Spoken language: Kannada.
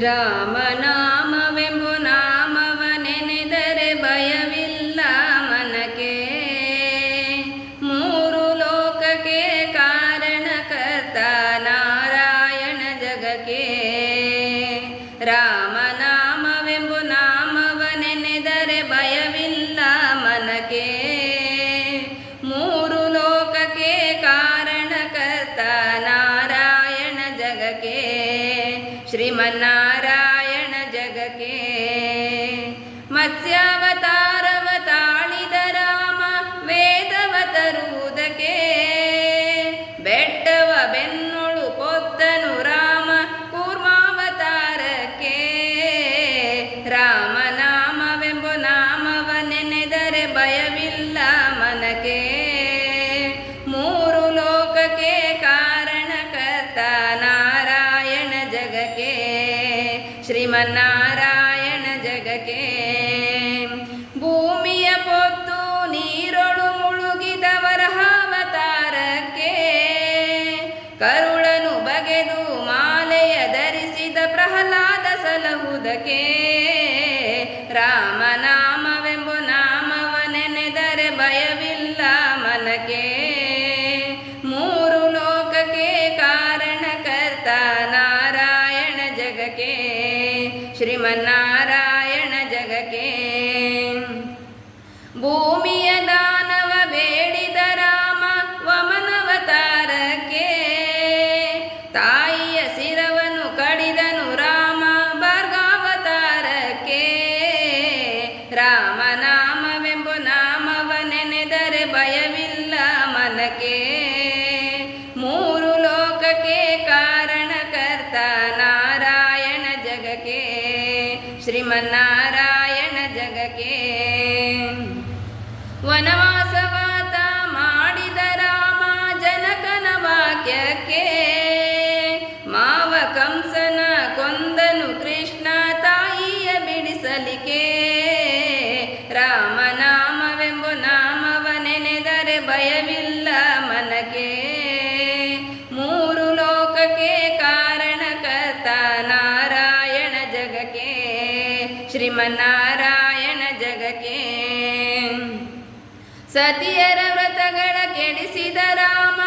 ರಾಮನಾಮವೆಂಬು ನಾಮವ ನೆನೆದರೆ ಭಯವಿಲ್ಲ ಮನಕ್ಕೆ, ಮೂರು ಲೋಕಕ್ಕೆ ಕಾರಣಕರ್ತ ನಾರಾಯಣ ಜಗಕ್ಕೆ. ರಾಮನಾಮವೆಂಬು ನಾಮವ ನೆನೆದರೆ ಭಯವಿಲ್ಲ ಮನಕ್ಕೆ, ಮೂರು ಲೋಕಕ್ಕೆ ಕಾರಣಕರ್ತ ನಾರಾಯಣ ಜಗಕ್ಕೆ. ಶ್ರೀಮನ್ನಾರಾಯಣ ಜಗಕ್ಕೆ. ಮತ್ಸ್ಯಾವತಾರವ ತಾಳಿದ ರಾಮ ವೇದವ ತರುವುದಕ್ಕೆ, ಬೆಟ್ಟವ ಬೆನ್ನೊಳು ಪೊತ್ತನು ರಾಮ ಕೂರ್ಮಾವತಾರಕ್ಕೆ. ರಾಮನಾಮವೆಂಬು ನಾಮವ ನೆನೆದರೆ ಭಯವಿಲ್ಲ ಮನಕ್ಕೆ, ಮೂರು ಲೋಕಕ್ಕೆ ಕಾರಣಕರ್ತ ನಾರಾಯಣ ಜಗಕ್ಕೆ. ಶ್ರೀಮನ್ನಾರಾಯಣ ಜಗಕ್ಕೆ. ಭೂಮಿಯ ಪೊತ್ತು ನೀರೊಳು ಮುಳುಗಿದ ವರಹಾವತಾರಕ್ಕೆ, ಕರುಳನು ಬಗೆದು ಮಾಲೆಯ ಧರಿಸಿದ ಪ್ರಹ್ಲಾದ ಸಲಹುದಕ್ಕೆ. ರಾಮನಾಮವೆಂಬು ನಾಮವ ನೆನೆದರೆ ಭಯವಿಲ್ಲ ಮನಕ್ಕೆ, ಮೂರು ಲೋಕಕ್ಕೆ ಕಾರಣಕರ್ತ ನಾರಾಯಣ ಜಗಕ್ಕೆ. ಶ್ರೀಮನ್ನಾರಾಯಣ ಜಗಕ್ಕೆ. ಭೂಮಿಯ ದಾನವ ಬೇಡಿದ ರಾಮ ವಮನವತಾರಕ್ಕೆ, ತಾಯಿಯ ಶಿರವನ್ನು ಕಡಿದನು ರಾಮ ಭಾರ್ಗಾವತಾರಕ್ಕೆ. ರಾಮನಾಮವೆಂಬು ನಾಮವ ನೆನೆದರೆ ಭಯವಿಲ್ಲ ಮನಕ್ಕೆ, ಮೂರು ಲೋಕಕ್ಕೆ ಕಾರಣಕರ್ತ ನಾರಾಯಣ ಜಗಕ್ಕೆ. ಶ್ರೀಮನ್ನಾರಾಯಣ ಜಗಕ್ಕೆ. ವನವಾಸವಾತ ಮಾಡಿದ ರಾಮ ಜನಕನ ವಾಕ್ಯಕ್ಕೆ, ಮಾವ ಕಂಸನ ಕೊಂದನು ಕೃಷ್ಣ ತಾಯಿಯ ಬಿಡಿಸಲಿಕ್ಕೆ. ರಾಮನಾಮವೆಂಬು ನಾಮವ ನೆನೆದರೆ ಭಯವಿಲ್ಲ ಮನಕ್ಕೆ, ಮೂರು ಲೋಕಕ್ಕೆ ಕಾರಣಕರ್ತ ನಾರಾಯಣ ಜಗಕ್ಕೆ. ಶ್ರೀಮನ್ನಾರಾಯಣ ಜಗಕ್ಕೆ. ಸತಿಯರ ವ್ರತಗಳ ಕೆಡಿಸಿದ ರಾಮ